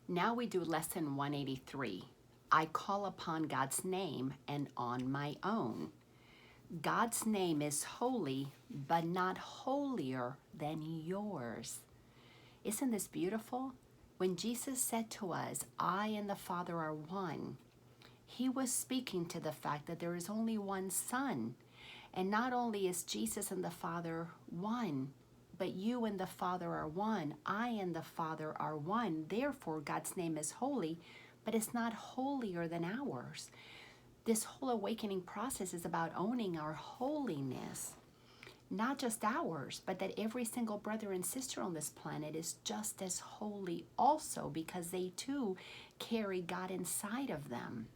Now we do lesson 183. I call upon God's name and on my own. God's name is holy, but not holier than yours. Isn't this beautiful? When Jesus said to us, I and the Father are one, he was speaking to the fact that there is only one Son. And not only is Jesus and the Father one, but you and the Father are one. I and the Father are one. Therefore, God's name is holy, but it's not holier than ours. This whole awakening process is about owning our holiness, not just ours, but that every single brother and sister on this planet is just as holy also, because they too carry God inside of them.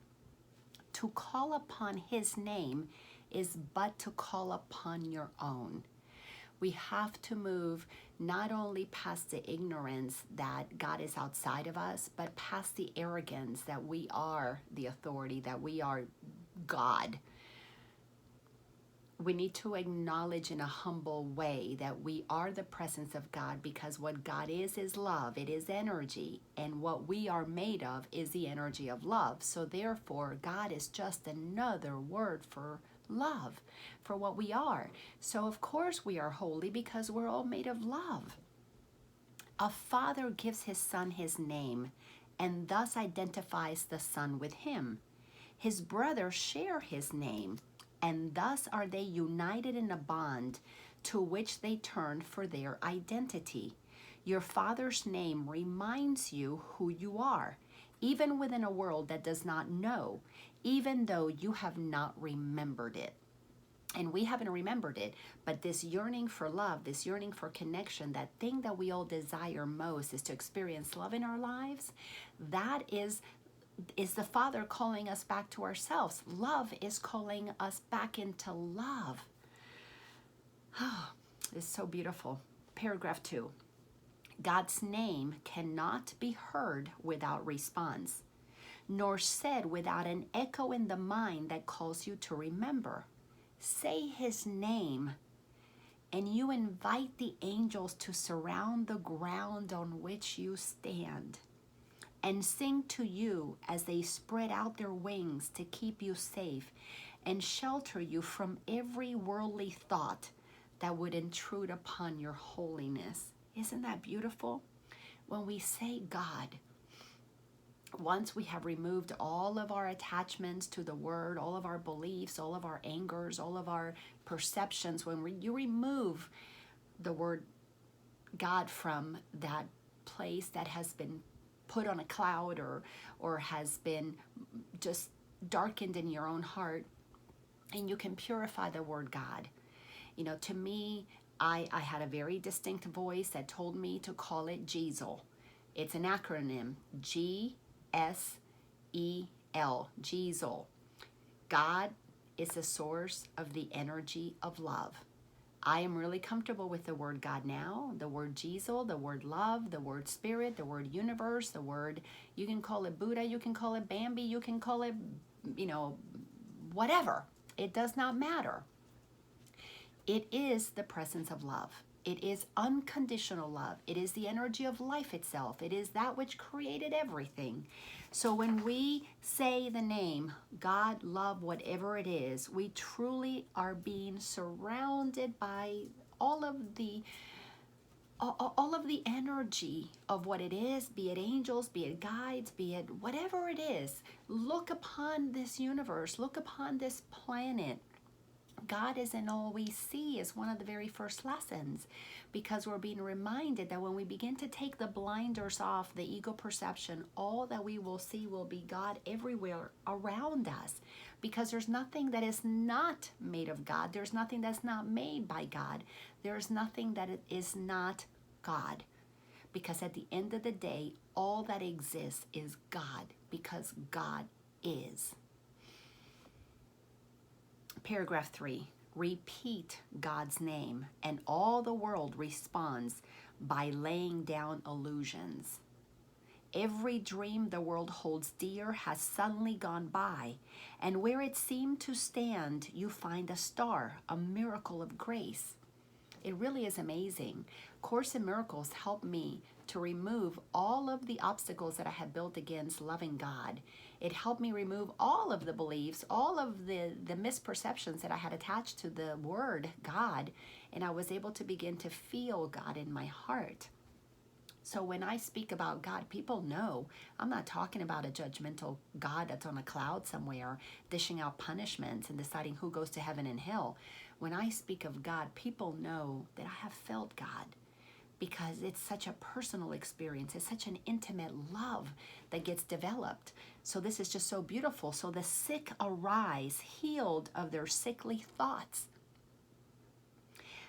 To call upon his name is but to call upon your own. We have to move not only past the ignorance that God is outside of us, but past the arrogance that we are the authority, that we are God. We need to acknowledge in a humble way that we are the presence of God, because what God is love. It is energy. And what we are made of is the energy of love. So therefore, God is just another word for love, for what we are. So of course we are holy, because we're all made of love. A father gives his son his name and thus identifies the son with him. His brothers share his name, and thus are they united in a bond to which they turn for their identity. Your father's name reminds you who you are, even within a world that does not know, even though you have not remembered it. And we haven't remembered it, but this yearning for love, this yearning for connection, that thing that we all desire most is to experience love in our lives. That is the Father calling us back to ourselves. Love is calling us back into love. Oh, it's so beautiful. Paragraph 2. God's name cannot be heard without response, nor said without an echo in the mind that calls you to remember. Say his name, and you invite the angels to surround the ground on which you stand, and sing to you as they spread out their wings to keep you safe and shelter you from every worldly thought that would intrude upon your holiness. Isn't that beautiful? When we say God, once we have removed all of our attachments to the word, all of our beliefs, all of our angers, all of our perceptions, when you remove the word God from that place that has been put on a cloud or has been just darkened in your own heart, and you can purify the word God. You know, to me, I had a very distinct voice that told me to call it Jezel. It's an acronym, G-S-E-L, Jezel. God is the source of the energy of love. I am really comfortable with the word God now, the word Jezel, the word love, the word spirit, the word universe, the word, you can call it Buddha, you can call it Bambi, you can call it, whatever. It does not matter. It is the presence of love. It is unconditional love. It is the energy of life itself. It is that which created everything. So when we say the name God, love, whatever it is, we truly are being surrounded by all of the energy of what it is, be it angels, be it guides, be it whatever it is. Look upon this universe. Look upon this planet. God isn't all we see is one of the very first lessons, because we're being reminded that when we begin to take the blinders off, the ego perception, all that we will see will be God everywhere around us, because there's nothing that is not made of God. There's nothing that's not made by God. There's nothing that is not God, because at the end of the day, all that exists is God, because God is. Paragraph 3, repeat God's name, and all the world responds by laying down illusions. Every dream the world holds dear has suddenly gone by, and where it seemed to stand, you find a star, a miracle of grace. It really is amazing. Course in Miracles helped me helped to remove all of the obstacles that I had built against loving God. It helped me remove all of the beliefs, all of the misperceptions that I had attached to the word God, and I was able to begin to feel God in my heart. So when I speak about God, people know I'm not talking about a judgmental God that's on a cloud somewhere, dishing out punishments and deciding who goes to heaven and hell. When I speak of God, people know that I have felt God, because it's such a personal experience. It's such an intimate love that gets developed. So this is just so beautiful. So the sick arise, healed of their sickly thoughts.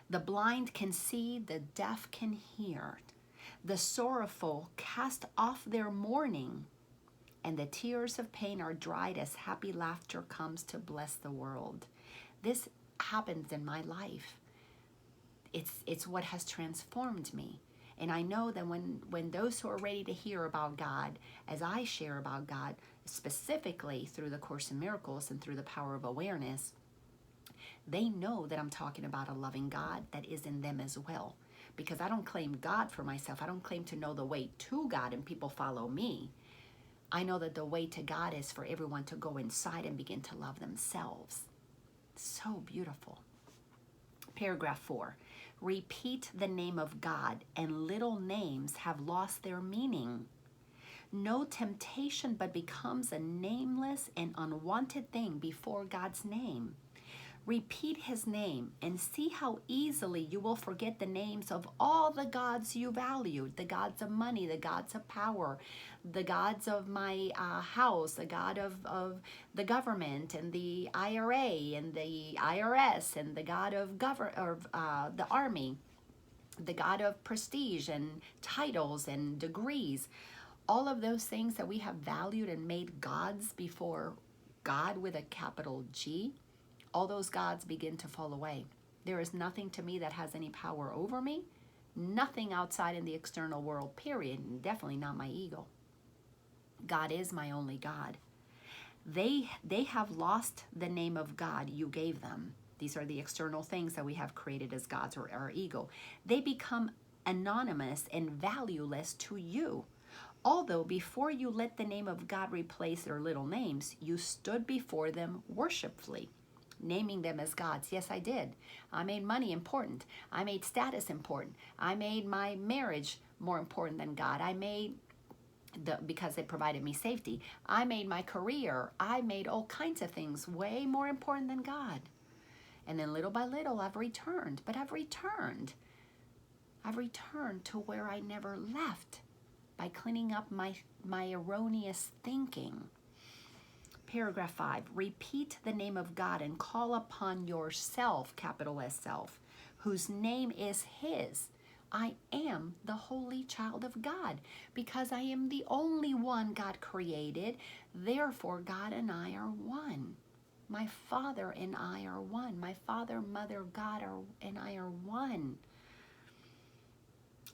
The blind can see, the deaf can hear. The sorrowful cast off their mourning, and the tears of pain are dried as happy laughter comes to bless the world. This happens in my life. It's what has transformed me. And I know that when those who are ready to hear about God, as I share about God, specifically through the Course in Miracles and through the power of awareness, they know that I'm talking about a loving God that is in them as well. Because I don't claim God for myself. I don't claim to know the way to God and people follow me. I know that the way to God is for everyone to go inside and begin to love themselves. So beautiful. Paragraph 4. Repeat the name of God, and little names have lost their meaning. No temptation but becomes a nameless and unwanted thing before God's name. Repeat his name and see how easily you will forget the names of all the gods you valued, the gods of money, the gods of power, the gods of my house, the god of the government and the IRA and the IRS, and the god of the army, the god of prestige and titles and degrees. All of those things that we have valued and made gods before God with a capital G, all those gods begin to fall away. There is nothing to me that has any power over me, nothing outside in the external world, period, and definitely not my ego. God is my only God. They have lost the name of God you gave them. These are the external things that we have created as gods, or our ego. They become anonymous and valueless to you. Although before you let the name of God replace their little names, you stood before them worshipfully, naming them as gods. Yes, I did. I made money important. I made status important. I made my marriage more important than God. I made because it provided me safety. I made my career. I made all kinds of things way more important than God. And then little by little, I've returned. But I've returned to where I never left by cleaning up my erroneous thinking. Paragraph 5, repeat the name of God and call upon yourself, capital S self, whose name is his. I am the holy child of God, because I am the only one God created. Therefore, God and I are one. My Father and I are one. My Father, Mother, God and I are one.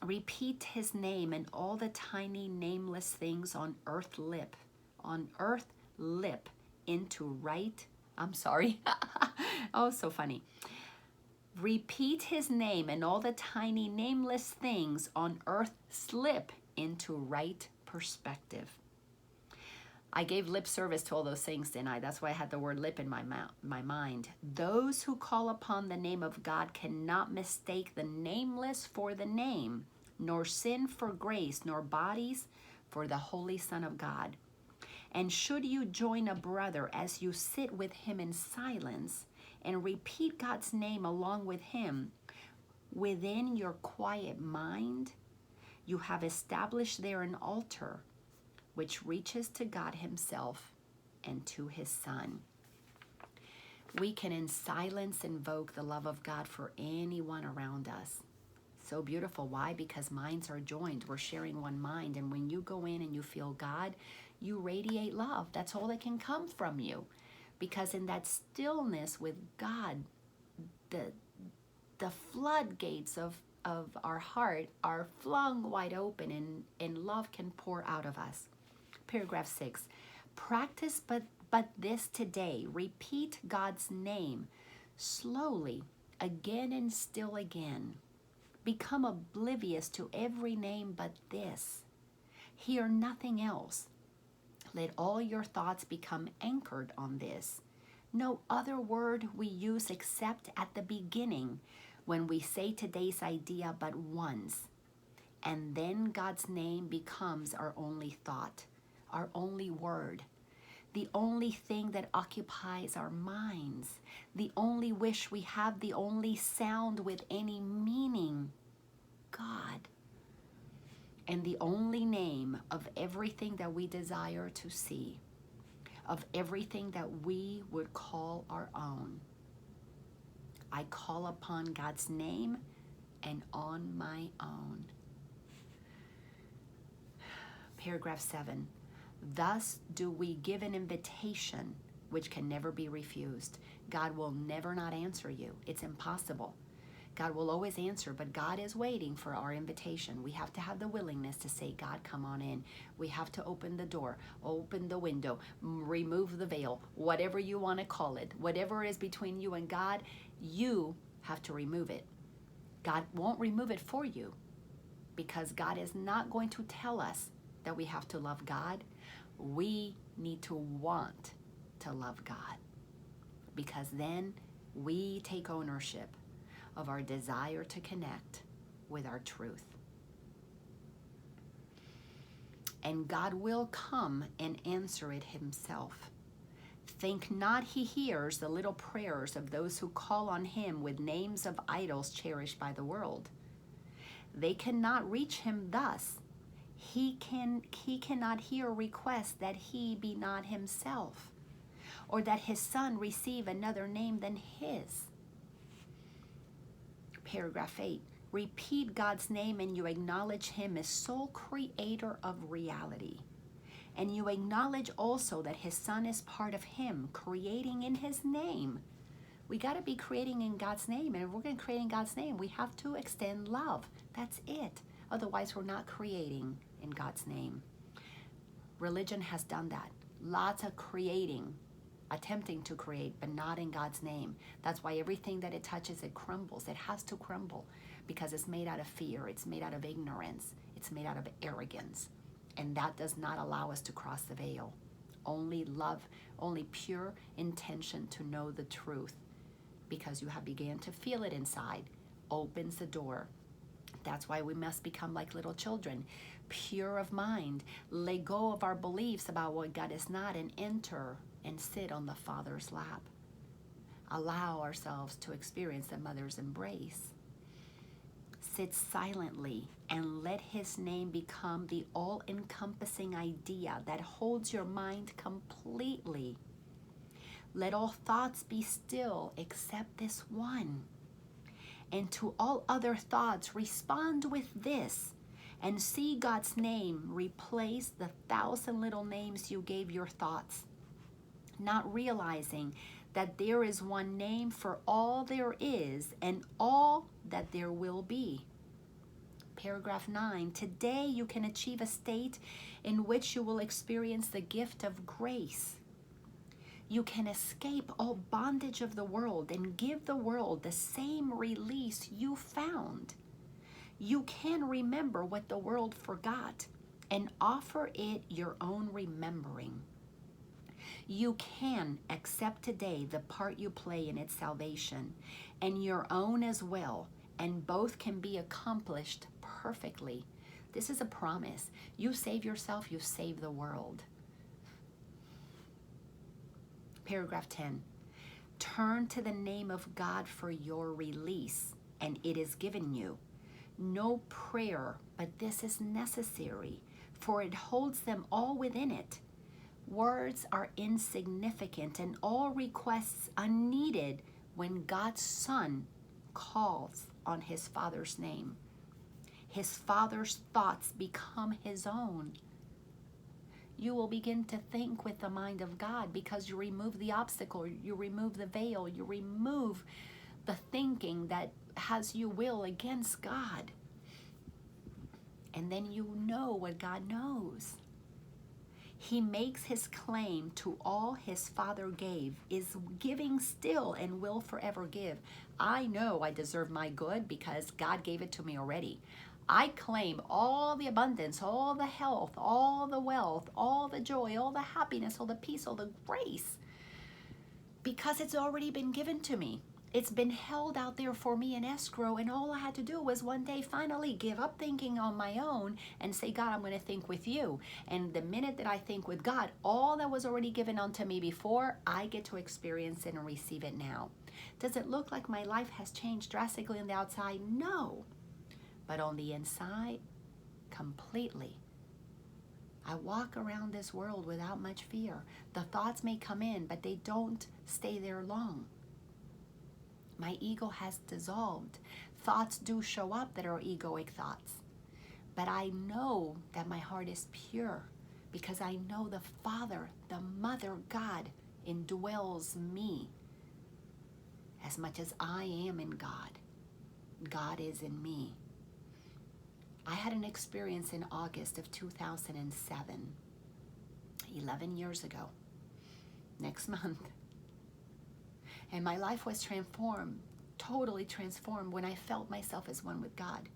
Repeat his name and all the tiny nameless things on earth lip into right. Oh, so funny. Repeat his name and all the tiny nameless things on earth slip into right perspective. I gave lip service to all those things, didn't I? That's why I had the word lip in my mind. Those who call upon the name of God cannot mistake the nameless for the name, nor sin for grace, nor bodies for the Holy Son of God. And should you join a brother as you sit with him in silence and repeat God's name along with him, within your quiet mind, you have established there an altar which reaches to God himself and to his Son. We can in silence invoke the love of God for anyone around us. So beautiful. Why? Because minds are joined. We're sharing one mind. And when you go in and you feel God, you radiate love. That's all that can come from you. Because in that stillness with God, the floodgates of our heart are flung wide open, and love can pour out of us. Paragraph 6. Practice but this today. Repeat God's name slowly, again and still again. Become oblivious to every name but this. Hear nothing else. Let all your thoughts become anchored on this. No other word we use except at the beginning when we say today's idea but once. And then God's name becomes our only thought, our only word, the only thing that occupies our minds, the only wish we have, the only sound with any meaning, God. And the only name of everything that we desire to see, of everything that we would call our own. I call upon God's name and on my own. Paragraph 7. Thus do we give an invitation which can never be refused. God will never not answer you. It's impossible. God will always answer, but God is waiting for our invitation. We have to have the willingness to say, God, come on in. We have to open the door, open the window, remove the veil, whatever you want to call it. Whatever is between you and God, you have to remove it. God won't remove it for you because God is not going to tell us that we have to love God. We need to want to love God because then we take ownership of our desire to connect with our truth. And God will come and answer it himself. Think not he hears the little prayers of those who call on him with names of idols cherished by the world. They cannot reach him thus. He cannot hear requests that he be not himself, or that his son receive another name than his. Paragraph 8. Repeat God's name and you acknowledge him as sole creator of reality. And you acknowledge also that his son is part of him, creating in his name. We got to be creating in God's name. And if we're going to create in God's name, we have to extend love. That's it. Otherwise, we're not creating in God's name. Religion has done that. Lots of creating, attempting to create, but not in God's name. That's why everything that it touches, it crumbles. It has to crumble because it's made out of fear. It's made out of ignorance. It's made out of arrogance. And that does not allow us to cross the veil. Only love, only pure intention to know the truth because you have began to feel it inside opens the door. That's why we must become like little children, pure of mind, let go of our beliefs about what God is not, and enter and sit on the Father's lap. Allow ourselves to experience the mother's embrace. Sit silently and let his name become the all-encompassing idea that holds your mind completely. Let all thoughts be still except this one. And to all other thoughts, respond with this and see God's name replace the 1,000 little names you gave your thoughts, not realizing that there is one name for all there is and all that there will be. Paragraph 9, today you can achieve a state in which you will experience the gift of grace. You can escape all bondage of the world and give the world the same release you found. You can remember what the world forgot and offer it your own remembering. You can accept today the part you play in its salvation and your own as well, and both can be accomplished perfectly. This is a promise. You save yourself, you save the world. Paragraph 10. Turn to the name of God for your release, and it is given you. No prayer, but this is necessary, for it holds them all within it. Words are insignificant and all requests unneeded when God's Son calls on his Father's name. His Father's thoughts become his own. You will begin to think with the mind of God because you remove the obstacle, you remove the veil, you remove the thinking that has you will against God. And then you know what God knows. He makes his claim to all his Father gave, is giving still and will forever give. I know I deserve my good because God gave it to me already. I claim all the abundance, all the health, all the wealth, all the joy, all the happiness, all the peace, all the grace, because it's already been given to me. It's been held out there for me in escrow, and all I had to do was one day finally give up thinking on my own and say, God, I'm going to think with you. And the minute that I think with God, all that was already given unto me before, I get to experience it and receive it now. Does it look like my life has changed drastically on the outside? No. But on the inside, completely. I walk around this world without much fear. The thoughts may come in, but they don't stay there long. My ego has dissolved. Thoughts do show up that are egoic thoughts. But I know that my heart is pure because I know the Father, the Mother, God, indwells me as much as I am in God. God is in me. I had an experience in August of 2007, 11 years ago, next month. And my life was transformed, totally transformed, when I felt myself as one with God.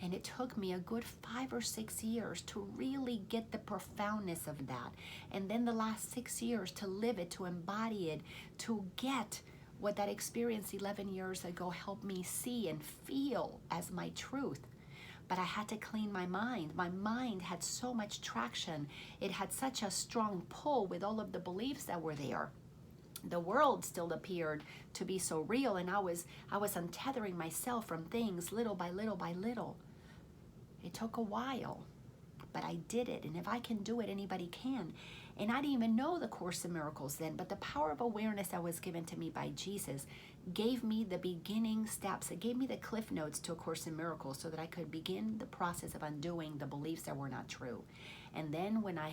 And it took me a good 5 or 6 years to really get the profoundness of that. And then the last 6 years to live it, to embody it, to get what that experience 11 years ago helped me see and feel as my truth. But I had to clean my mind. My mind had so much traction. It had such a strong pull with all of the beliefs that were there. The world still appeared to be so real, and I was untethering myself from things little by little by little. It took a while, but I did it. And if I can do it, anybody can. And I didn't even know the Course in Miracles then, but the power of awareness that was given to me by Jesus gave me the beginning steps. It gave me the cliff notes to A Course in Miracles so that I could begin the process of undoing the beliefs that were not true. And then when I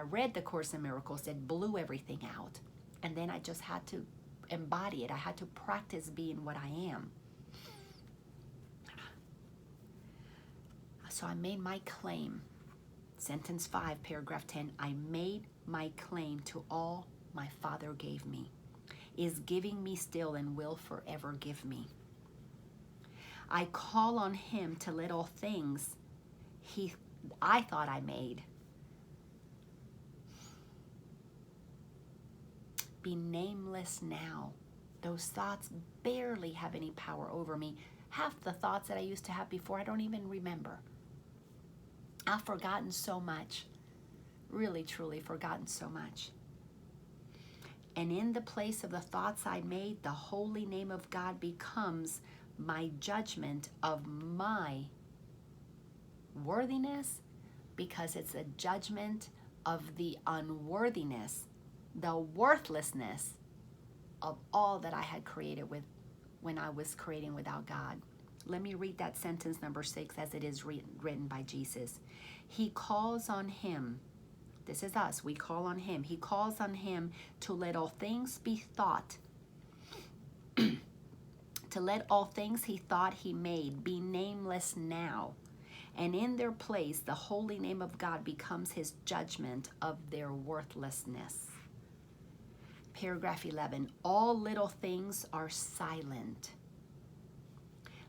read the Course in Miracles, it blew everything out. And then I just had to embody it. I had to practice being what I am. So I made my claim. Sentence 5, paragraph 10, I made my claim to all my Father gave me, is giving me still and will forever give me. I call on him to let all things I thought I made be nameless now. Those thoughts barely have any power over me. Half the thoughts that I used to have before, I don't even remember. I've forgotten so much. Really, truly forgotten so much. And in the place of the thoughts I made, the holy name of God becomes my judgment of my worthiness, because it's a judgment of the unworthiness, the worthlessness of all that I had created with when I was creating without God. Let me read that sentence number 6 as it is written by Jesus. He calls on him. This is us. We call on him. He calls on him to let all things be thought. To let all things he thought he made be nameless now. And in their place, the holy name of God becomes his judgment of their worthlessness. Paragraph 11, all little things are silent.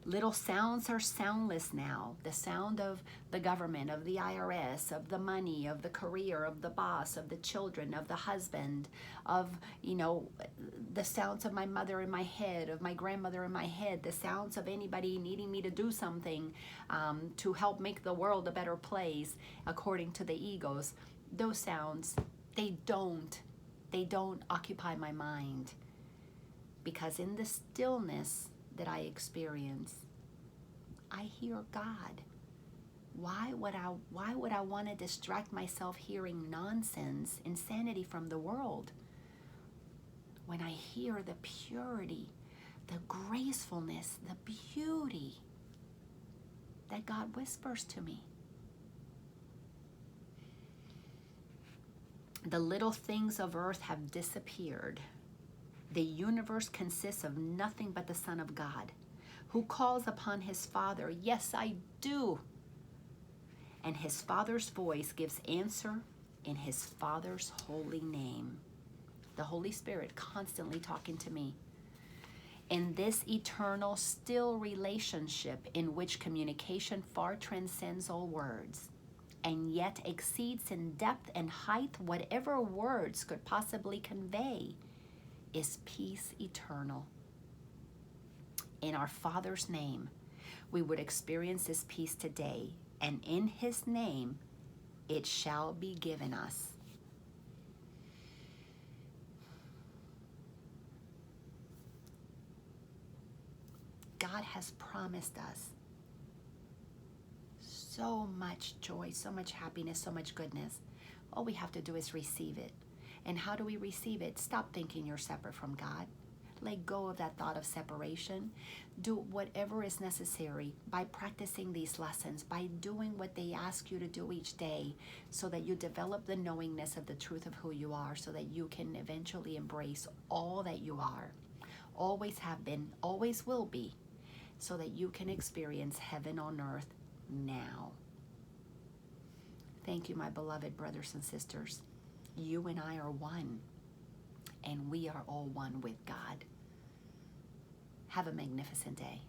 Little sounds are soundless now. The sound of the government, of the IRS, of the money, of the career, of the boss, of the children, of the husband, of, the sounds of my mother in my head, of my grandmother in my head, the sounds of anybody needing me to do something to help make the world a better place according to the egos. Those sounds, they don't occupy my mind, because in the stillness that I experience, I hear God. Why would I want to distract myself hearing nonsense, insanity from the world, when I hear the purity, the gracefulness, the beauty that God whispers to me? The little things of earth have disappeared. The universe consists of nothing but the Son of God, who calls upon his Father, yes, I do. And his Father's voice gives answer in his Father's holy name. The Holy Spirit constantly talking to me. In this eternal, still relationship in which communication far transcends all words, and yet exceeds in depth and height whatever words could possibly convey, is peace eternal. In our Father's name, we would experience this peace today, and in his name, it shall be given us. God has promised us so much joy, so much happiness, so much goodness. All we have to do is receive it. And how do we receive it? Stop thinking you're separate from God. Let go of that thought of separation. Do whatever is necessary by practicing these lessons, by doing what they ask you to do each day, so that you develop the knowingness of the truth of who you are, so that you can eventually embrace all that you are, always have been, always will be, so that you can experience heaven on earth now. Thank you, my beloved brothers and sisters. You and I are one, and we are all one with God. Have a magnificent day.